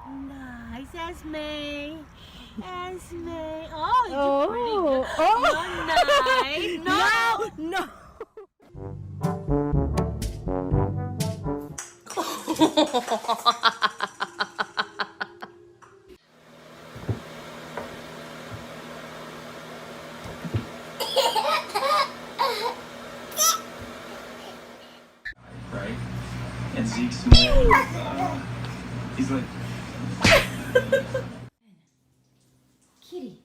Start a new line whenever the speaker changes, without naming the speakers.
Nice, Esme. Esme. Oh, you
Oh.
pretty good.
Oh.
No, nice. No.
No.
Right? And Zeke's more, he's like,
Kitty.